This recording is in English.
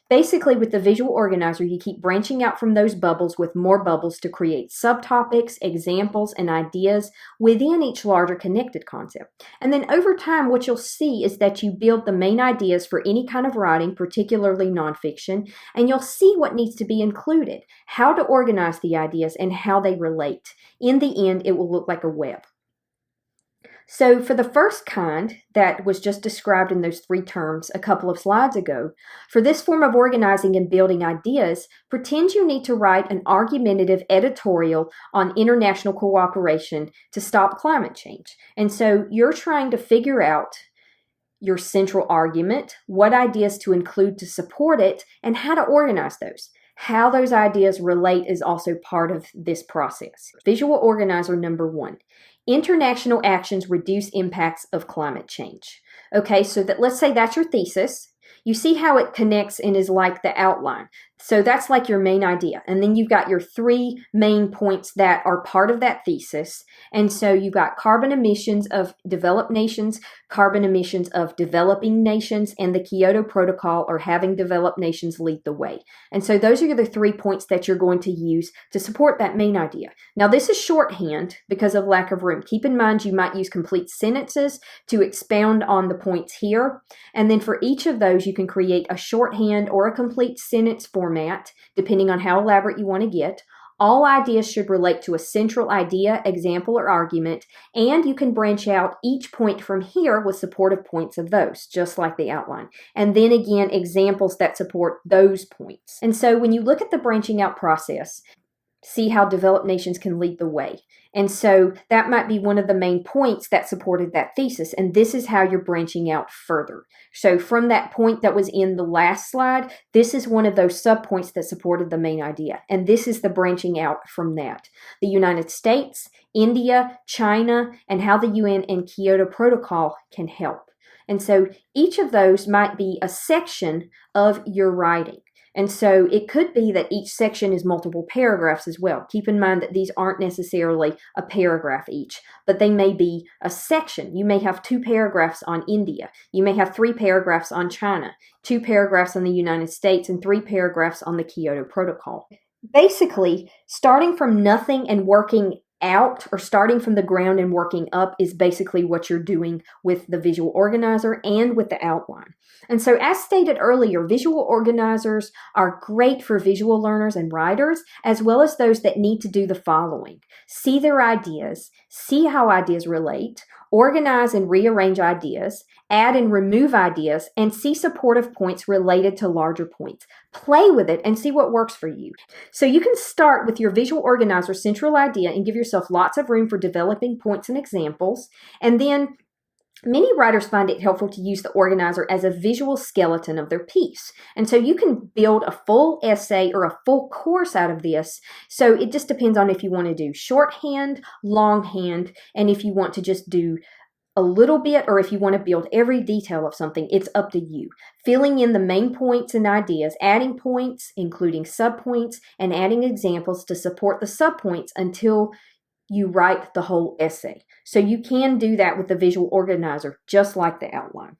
Basically, with the visual organizer, you keep branching out from those bubbles with more bubbles to create subtopics, examples, and ideas within each larger connected concept. And then over time, what you'll see is that you build the main ideas for any kind of writing, particularly nonfiction, and you'll see what needs to be included, how to organize the ideas, and how they relate. In the end, it will look like a web. So for the first kind that was just described in those 3 terms a couple of slides ago, for this form of organizing and building ideas, pretend you need to write an argumentative editorial on international cooperation to stop climate change. And so you're trying to figure out your central argument, what ideas to include to support it, and how to organize those. How those ideas relate is also part of this process. Visual organizer number 1. International actions reduce impacts of climate change. Okay, so let's say that's your thesis. You see how it connects and is like the outline. So that's like your main idea. And then you've got your 3 main points that are part of that thesis. And so you've got carbon emissions of developed nations, carbon emissions of developing nations, and the Kyoto Protocol or having developed nations lead the way. And so those are the 3 points that you're going to use to support that main idea. Now this is shorthand because of lack of room. Keep in mind you might use complete sentences to expound on the points here. And then for each of those you can create a shorthand or a complete sentence format, depending on how elaborate you want to get. All ideas should relate to a central idea, example, or argument, and you can branch out each point from here with supportive points of those, just like the outline. And then again, examples that support those points. And so when you look at the branching out process, see how developed nations can lead the way. And so that might be one of the main points that supported that thesis. And this is how you're branching out further. So from that point that was in the last slide, this is one of those subpoints that supported the main idea. And this is the branching out from that. The United States, India, China, and how the UN and Kyoto Protocol can help. And so each of those might be a section of your writing. And so it could be that each section is multiple paragraphs as well. Keep in mind that these aren't necessarily a paragraph each, but they may be a section. You may have 2 paragraphs on India. You may have 3 paragraphs on China, 2 paragraphs on the United States, and 3 paragraphs on the Kyoto Protocol. Basically, starting from nothing and working out, or starting from the ground and working up, is basically what you're doing with the visual organizer and with the outline. And so as stated earlier, visual organizers are great for visual learners and writers, as well as those that need to do the following: see their ideas, see how ideas relate, organize and rearrange ideas, add and remove ideas, and see supportive points related to larger points. Play with it and see what works for you. So you can start with your visual organizer central idea and give yourself lots of room for developing points and examples. And then many writers find it helpful to use the organizer as a visual skeleton of their piece. And so you can build a full essay or a full course out of this. So it just depends on if you want to do shorthand, longhand, and if you want to just do a little bit, or if you want to build every detail of something. It's up to you. Filling in the main points and ideas, adding points, including subpoints, and adding examples to support the subpoints until you write the whole essay. So you can do that with the visual organizer, just like the outline.